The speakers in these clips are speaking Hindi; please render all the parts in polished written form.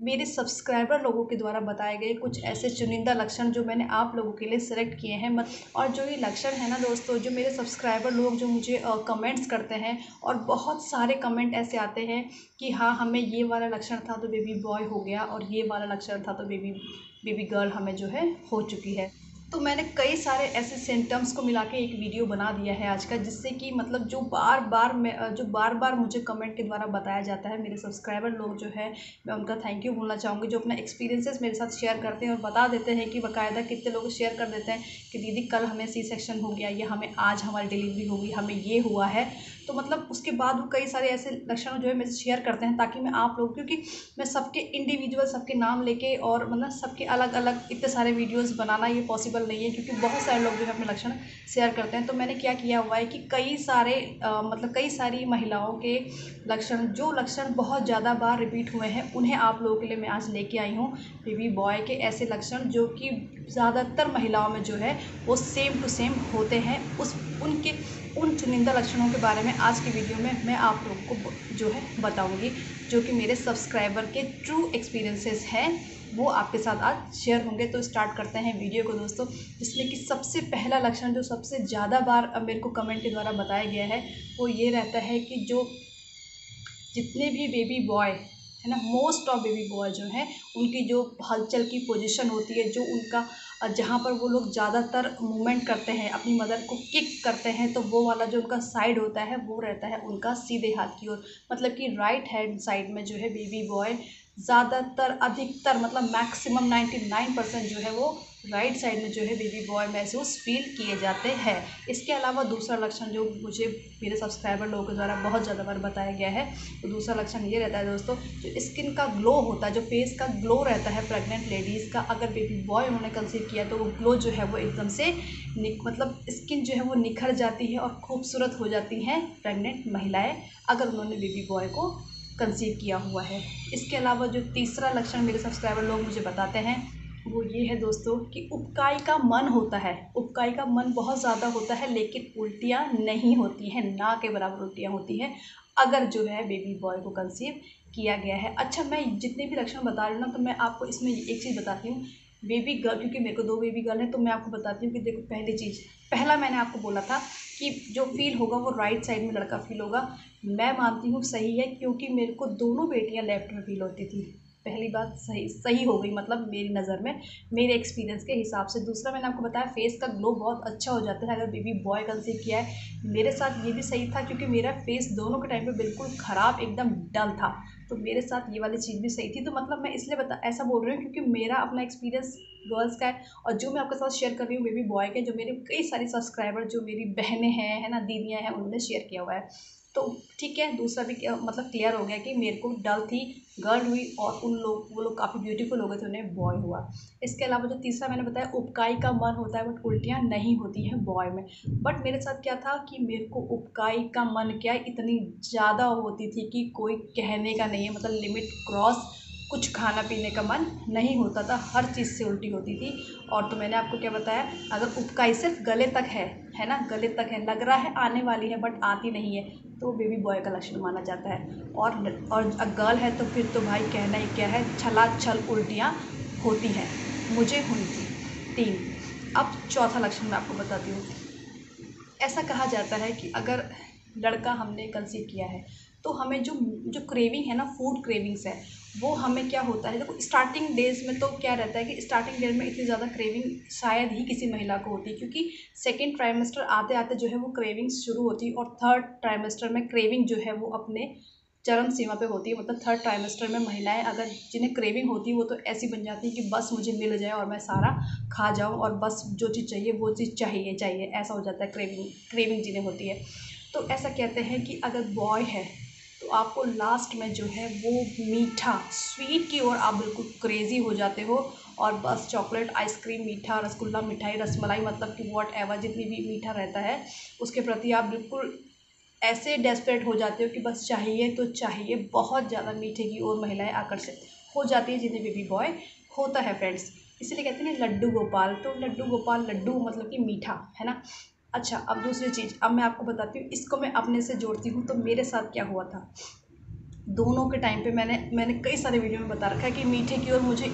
मेरे सब्सक्राइबर लोगों के द्वारा बताए गए कुछ ऐसे चुनिंदा लक्षण जो मैंने आप लोगों के लिए सिलेक्ट किए हैं मत। और जो ये लक्षण है ना दोस्तों, जो मेरे सब्सक्राइबर लोग जो मुझे कमेंट्स करते हैं, और बहुत सारे कमेंट ऐसे आते हैं कि हाँ हमें ये वाला लक्षण था तो बेबी बॉय हो गया, और ये वाला लक्षण था तो बेबी बेबी गर्ल हमें जो है हो चुकी है। तो मैंने कई सारे ऐसे सिम्टम्स को मिला के एक वीडियो बना दिया है आज का, जिससे कि मतलब जो बार बार मुझे कमेंट के द्वारा बताया जाता है, मेरे सब्सक्राइबर लोग जो है, मैं उनका थैंक यू बोलना चाहूँगी, जो अपना एक्सपीरियंसेस मेरे साथ शेयर करते हैं और बता देते हैं कि बाकायदा कितने लोग शेयर कर देते हैं कि दीदी कल हमें सी सेक्शन हो गया, या हमें आज हमारी डिलीवरी हो गई, हमें ये हुआ है। तो मतलब उसके बाद वो कई सारे ऐसे लक्षण जो है मेरे से शेयर करते हैं, ताकि मैं आप लोग, क्योंकि मैं सबके इंडिविजुअल सबके नाम लेके और मतलब सबके अलग अलग इतने सारे वीडियोस बनाना ये पॉसिबल नहीं है, क्योंकि बहुत सारे लोग जो है अपने लक्षण शेयर करते हैं। तो मैंने क्या किया हुआ है कि कई सारे मतलब कई सारी महिलाओं के जो लक्षण बहुत ज़्यादा बार रिपीट हुए हैं, उन्हें आप लोगों के लिए मैं आज लेके आई हूँ। बेबी बॉय के ऐसे लक्षण जो कि ज़्यादातर महिलाओं में जो है वो सेम टू सेम होते हैं, उन चुनिंदा लक्षणों के बारे में आज की वीडियो में मैं आप लोगों को जो है बताऊंगी, जो कि मेरे सब्सक्राइबर के ट्रू एक्सपीरियंसेस हैं, वो आपके साथ आज शेयर होंगे। तो स्टार्ट करते हैं वीडियो को दोस्तों, जिसमें कि सबसे पहला लक्षण जो सबसे ज़्यादा बार मेरे को कमेंट के द्वारा बताया गया है, वो ये रहता है कि जो जितने भी बेबी बॉय है ना, मोस्ट ऑफ बेबी बॉय जो हैं, उनकी जो हलचल की पोजीशन होती है, जो उनका जहाँ पर वो लोग ज़्यादातर मूवमेंट करते हैं, अपनी मदर को किक करते हैं, तो वो वाला जो उनका साइड होता है वो रहता है उनका सीधे हाथ की ओर। मतलब कि राइट हैंड साइड में जो है बेबी बॉय ज़्यादातर, अधिकतर, मतलब मैक्सिमम 99% जो है वो राइट साइड में जो है बेबी बॉय महसूस फील किए जाते हैं। इसके अलावा दूसरा लक्षण जो मुझे मेरे सब्सक्राइबर लोगों के द्वारा बहुत ज़्यादा बार बताया गया है, तो दूसरा लक्षण ये रहता है दोस्तों, जो स्किन का ग्लो होता है, जो फेस का ग्लो रहता है प्रेग्नेंट लेडीज़ का, अगर बेबी बॉय उन्होंने कंसीव किया तो वो ग्लो जो है वो एकदम से मतलब स्किन जो है वो निखर जाती है और खूबसूरत हो जाती हैं प्रेग्नेंट महिलाएं, अगर उन्होंने बेबी बॉय को कंसीव किया हुआ है। इसके अलावा जो तीसरा लक्षण मेरे सब्सक्राइबर लोग मुझे बताते हैं, वो ये है दोस्तों कि उबकाई का मन होता है। उबकाई का मन बहुत ज़्यादा होता है, लेकिन उल्टियाँ नहीं होती हैं, ना के बराबर उल्टियाँ होती हैं अगर जो है बेबी बॉय को कंसीव किया गया है। अच्छा, मैं जितने भी लक्षण बता रही हूँ ना, तो मैं आपको इसमें एक चीज़ बताती हूँ। बेबी गर्ल, क्योंकि मेरे को 2 बेबी गर्ल हैं, तो मैं आपको बताती हूँ कि देखो, पहला मैंने आपको बोला था कि जो फील होगा वो राइट साइड में लड़का फील होगा। मैं मानती हूँ सही है, क्योंकि मेरे को दोनों बेटियाँ लेफ्ट में फील होती थी। पहली बात सही सही हो गई, मतलब मेरी नज़र में, मेरे एक्सपीरियंस के हिसाब से। दूसरा मैंने आपको बताया फेस का ग्लो बहुत अच्छा हो जाता है अगर बेबी बॉय कंसीव किया है। मेरे साथ ये भी सही था, क्योंकि मेरा फेस दोनों के टाइम पे बिल्कुल ख़राब, एकदम डल था, तो मेरे साथ ये वाली चीज़ भी सही थी। तो मतलब मैं इसलिए ऐसा बोल रही हूँ क्योंकि मेरा अपना एक्सपीरियंस गर्ल्स का है, और जो मैं आपके साथ शेयर कर रही हूँ बेबी बॉय के, जो मेरे कई सारी सब्सक्राइबर, जो मेरी बहनें हैं, है ना, दीदियाँ हैं, उन्होंने शेयर किया हुआ है। तो ठीक है, दूसरा भी मतलब क्लियर हो गया कि मेरे को डल थी, गर्ल हुई, और वो लोग काफ़ी ब्यूटीफुल हो गए थे, उन्हें बॉय हुआ। इसके अलावा जो तीसरा मैंने बताया, उबकाई का मन होता है बट उल्टियाँ नहीं होती हैं बॉय में। बट मेरे साथ क्या था कि मेरे को उबकाई का मन क्या इतनी ज़्यादा होती थी कि कोई कहने का नहीं है, मतलब लिमिट क्रॉस, कुछ खाना पीने का मन नहीं होता था, हर चीज़ से उल्टी होती थी। और तो मैंने आपको क्या बताया, अगर उबकाई सिर्फ गले तक है ना, गले तक है, लग रहा है आने वाली है बट आती नहीं है, तो बेबी बॉय का लक्षण माना जाता है। और गर्ल है तो फिर तो भाई कहना ही क्या है, छलाछल उल्टियाँ होती हैं, मुझे हुई थी 3। अब चौथा लक्षण मैं आपको बताती हूँ। ऐसा कहा जाता है कि अगर लड़का हमने कंसीव किया है, तो हमें जो जो क्रेविंग है ना, फूड क्रेविंग्स है, वो हमें क्या होता है, देखो स्टार्टिंग डेज में तो क्या रहता है कि स्टार्टिंग डेज में इतनी ज़्यादा क्रेविंग शायद ही किसी महिला को होती है, क्योंकि सेकेंड ट्राइमेस्टर आते आते जो है वो क्रेविंग्स शुरू होती है, और थर्ड ट्राइमेस्टर में क्रेविंग जो है वो अपने चरम सीमा पे होती है। मतलब थर्ड ट्राइमेस्टर में महिलाएं अगर जिन्हें क्रेविंग होती है, वो तो ऐसी बन जाती है कि बस मुझे मिल जाए और मैं सारा खा जाऊं, और बस जो चीज़ चाहिए वो चीज़ चाहिए चाहिए, ऐसा हो जाता है। क्रेविंग जिन्हें होती है, तो ऐसा कहते हैं कि अगर बॉय है तो आपको लास्ट में जो है वो मीठा, स्वीट की ओर आप बिल्कुल क्रेज़ी हो जाते हो, और बस चॉकलेट, आइसक्रीम, मीठा, रसगुल्ला, मिठाई, रसमलाई, मतलब कि वॉट एवर जितनी भी मीठा रहता है उसके प्रति आप बिल्कुल ऐसे डेस्परेट हो जाते हो कि बस चाहिए तो चाहिए। बहुत ज़्यादा मीठे की ओर महिलाएं आकर्षित हो जाती है जिन्हें बेबी बॉय होता है फ्रेंड्स। इसीलिए कहते हैं ना लड्डू गोपाल, तो लड्डू गोपाल, लड्डू मतलब कि मीठा, है ना। अच्छा, अब दूसरी चीज़ अब मैं आपको बताती हूँ, इसको मैं अपने से जोड़ती हूँ, तो मेरे साथ क्या हुआ था। दोनों के टाइम पे मैंने कई सारे वीडियो में बता रखा है कि मीठे की ओर मुझे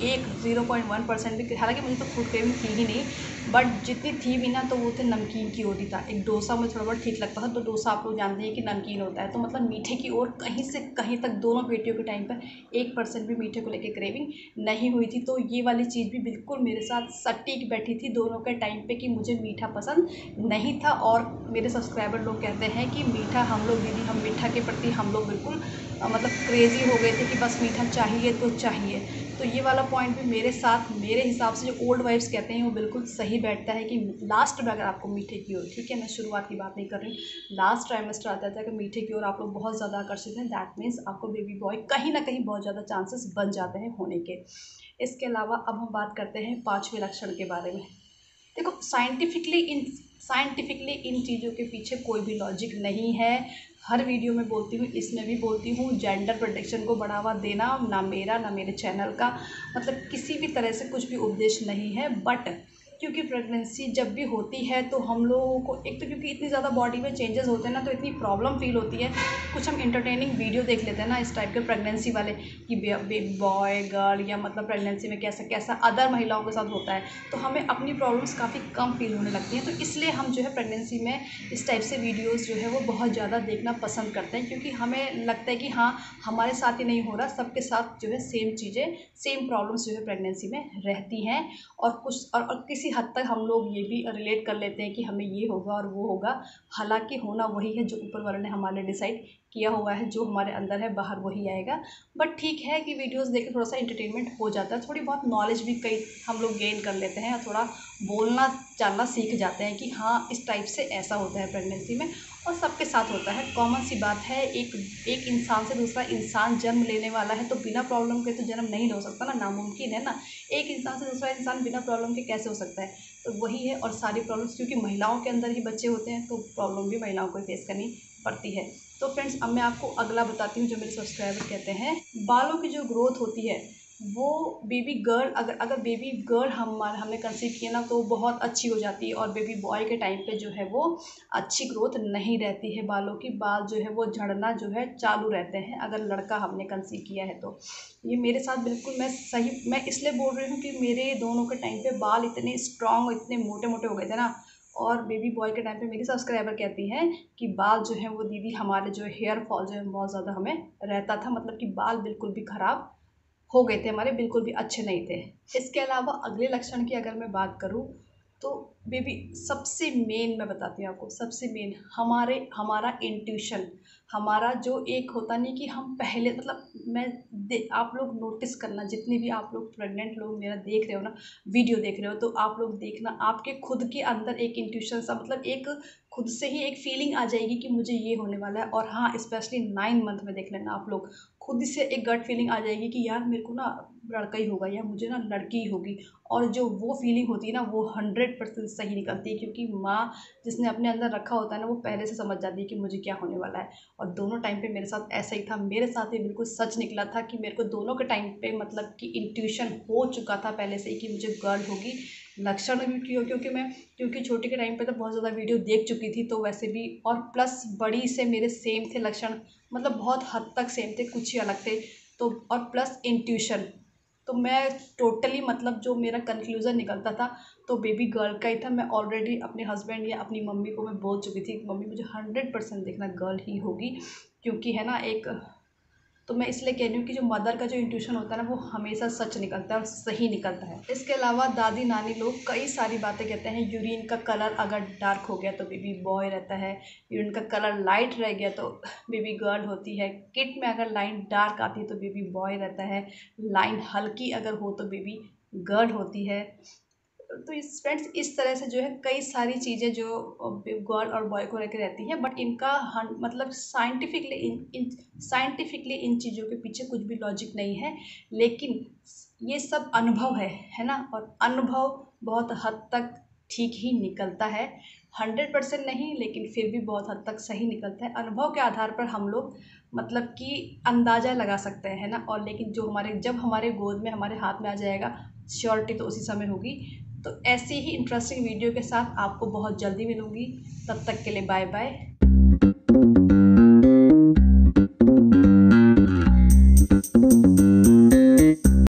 0.1% भी, हालांकि मुझे तो फूड क्रेविंग थी ही नहीं, बट जितनी थी भी ना तो वो थे नमकीन की ओर ही था। एक डोसा मुझे थोड़ा बहुत ठीक लगता था, तो डोसा आप लोग जानते हैं कि नमकीन होता है, तो मतलब मीठे की ओर कहीं से कहीं तक दोनों बेटियों के टाइम पर 1% भी मीठे को लेकर क्रेविंग नहीं हुई थी। तो ये वाली चीज़ भी बिल्कुल मेरे साथ सटीक बैठी थी दोनों के टाइम पे कि मुझे मीठा पसंद नहीं था। और मेरे सब्सक्राइबर लोग कहते हैं कि मीठा हम लोग दीदी, हम मीठा के प्रति हम लोग बिल्कुल मतलब क्रेज़ी हो गए थे कि बस मीठा चाहिए तो चाहिए। तो ये वाला पॉइंट भी मेरे साथ, मेरे हिसाब से जो ओल्ड वाइफ्स कहते हैं वो बिल्कुल सही बैठता है कि लास्ट में अगर आपको मीठे की ओर, ठीक है मैं शुरुआत की बात नहीं कर रही हूँ, लास्ट ट्राइमेस्टर आता था कि मीठे की ओर आप लोग बहुत ज़्यादा आकर्षित हैं, दैट मीन्स आपको बेबी बॉय कहीं ना कहीं बहुत ज़्यादा चांसेस बन जाते हैं होने के। इसके अलावा अब हम बात करते हैं 5वें लक्षण के बारे में। देखो साइंटिफिकली इन चीज़ों के पीछे कोई भी लॉजिक नहीं है। हर वीडियो में बोलती हूँ, इसमें भी बोलती हूँ, जेंडर प्रोटेक्शन को बढ़ावा देना ना मेरा ना मेरे चैनल का मतलब किसी भी तरह से कुछ भी उपदेश नहीं है। बट क्योंकि प्रेगनेंसी जब भी होती है तो हम लोगों को एक तो क्योंकि इतनी ज़्यादा बॉडी में चेंजेस होते हैं ना, तो इतनी प्रॉब्लम फील होती है। कुछ हम इंटरटेनिंग वीडियो देख लेते हैं ना इस टाइप के प्रेगनेंसी वाले कि बेबी बॉय गर्ल या मतलब प्रेगनेंसी में कैसा कैसा अदर महिलाओं के साथ होता है, तो हमें अपनी प्रॉब्लम्स काफ़ी कम फील होने लगती हैं। तो इसलिए हम जो है प्रेगनेंसी में इस टाइप से वीडियोस जो है वो बहुत ज़्यादा देखना पसंद करते हैं, क्योंकि हमें लगता है कि हाँ हमारे साथ ही नहीं हो रहा, सबके साथ जो है सेम चीज़ें, सेम प्रॉब्लम्स जो है प्रेगनेंसी में रहती हैं। और कुछ और किसी हद तक हम लोग ये भी रिलेट कर लेते हैं कि हमें ये होगा और वो होगा, हालांकि होना वही है जो ऊपर वाले ने हमारे लिए डिसाइड किया हुआ है, जो हमारे अंदर है बाहर वही आएगा। बट ठीक है कि वीडियोस देख के थोड़ा सा एंटरटेनमेंट हो जाता है, थोड़ी बहुत नॉलेज भी कई हम लोग गेन कर लेते हैं और थोड़ा बोलना चालना सीख जाते हैं कि हाँ इस टाइप से ऐसा होता है प्रेगनेंसी में। और सबके साथ होता है, कॉमन सी बात है। एक इंसान से दूसरा इंसान जन्म लेने वाला है, तो बिना प्रॉब्लम के तो जन्म नहीं हो सकता ना, नामुमकिन है ना। एक इंसान से दूसरा इंसान बिना प्रॉब्लम के कैसे हो सकता है, तो वही है। और सारी प्रॉब्लम्स क्योंकि महिलाओं के अंदर ही बच्चे होते हैं, तो प्रॉब्लम भी महिलाओं को फेस करनी पड़ती है। तो फ्रेंड्स अब मैं आपको अगला बताती हूँ जो मेरे सब्सक्राइबर कहते हैं, बालों की जो ग्रोथ होती है वो बेबी गर्ल, अगर बेबी गर्ल हमने कंसीव किया ना तो बहुत अच्छी हो जाती है, और बेबी बॉय के टाइम पे जो है वो अच्छी ग्रोथ नहीं रहती है बालों की, बाल जो है वो झड़ना जो है चालू रहते हैं अगर लड़का हमने कंसीव किया है तो। ये मेरे साथ बिल्कुल मैं इसलिए बोल रही हूँ कि मेरे दोनों के टाइम पे बाल इतने स्ट्रांग, इतने मोटे मोटे हो गए थे ना। और बेबी बॉय के टाइम पे मेरी सब्सक्राइबर कहती हैं कि बाल जो है वो दीदी हमारे जो हेयर फॉल जो है बहुत ज़्यादा हमें रहता था, मतलब कि बाल बिल्कुल भी ख़राब हो गए थे हमारे, बिल्कुल भी अच्छे नहीं थे। इसके अलावा अगले लक्षण की अगर मैं बात करूँ तो बेबी सबसे मेन मैं बताती हूँ आपको, सबसे मेन हमारा इंट्यूशन, हमारा जो एक होता नहीं कि हम पहले मतलब आप लोग नोटिस करना, जितने भी आप लोग प्रेग्नेंट लोग मेरा देख रहे हो ना, वीडियो देख रहे हो, तो आप लोग देखना आपके खुद के अंदर एक इंट्यूशन सा, मतलब एक खुद से ही एक फीलिंग आ जाएगी कि मुझे ये होने वाला है। और हाँ स्पेशली 9 मंथ में देख लेना आप लोग, खुद से एक गट फीलिंग आ जाएगी कि यार मेरे को ना लड़का ही होगा या मुझे ना लड़की ही होगी। और जो वो फीलिंग होती है ना वो 100% सही निकलती है, क्योंकि माँ जिसने अपने अंदर रखा होता है ना वो पहले से समझ जाती है कि मुझे क्या होने वाला है। और दोनों टाइम पे मेरे साथ ऐसा ही था, मेरे साथ ही बिल्कुल सच निकला था कि मेरे को दोनों के टाइम पे मतलब कि इंट्यूशन हो चुका था पहले से ही कि मुझे गर्ल होगी। लक्षण भी क्योंकि छोटी के टाइम पे तो बहुत ज़्यादा वीडियो देख चुकी थी, तो वैसे भी, और प्लस बड़ी से मेरे सेम थे लक्षण, मतलब बहुत हद तक सेम थे, कुछ ही अलग थे। तो और प्लस इंट्यूशन, तो मैं टोटली मतलब जो मेरा कंक्लूज़न निकलता था तो बेबी गर्ल का ही था। मैं ऑलरेडी अपने हस्बैंड या अपनी मम्मी को मैं बोल चुकी थी कि मम्मी मुझे 100% देखना गर्ल ही होगी, क्योंकि है ना एक, तो मैं इसलिए कह रही हूँ कि जो मदर का जो इंट्यूशन होता है ना वो हमेशा सच निकलता है और सही निकलता है। इसके अलावा दादी नानी लोग कई सारी बातें कहते हैं, यूरिन का कलर अगर डार्क हो गया तो बेबी बॉय रहता है, यूरिन का कलर लाइट रह गया तो बेबी गर्ल होती है, किट में अगर लाइन डार्क आती है तो बेबी बॉय रहता है, लाइन हल्की अगर हो तो बेबी गर्ल होती है। तो इस फ्रेंड्स इस तरह से जो है कई सारी चीज़ें जो गर्ल और बॉय को लेकर रहती हैं, बट इनका मतलब साइंटिफिकली इन चीज़ों के पीछे कुछ भी लॉजिक नहीं है। लेकिन ये सब अनुभव है ना, और अनुभव बहुत हद तक ठीक ही निकलता है, 100% नहीं लेकिन फिर भी बहुत हद तक सही निकलता है। अनुभव के आधार पर हम लोग मतलब कि अंदाज़ा लगा सकते हैं ना, और लेकिन जब हमारे गोद में हमारे हाथ में आ जाएगा श्योरिटी तो उसी समय होगी। तो ऐसी ही इंटरेस्टिंग वीडियो के साथ आपको बहुत जल्दी मिलूँगी, तब तक के लिए बाय बाय।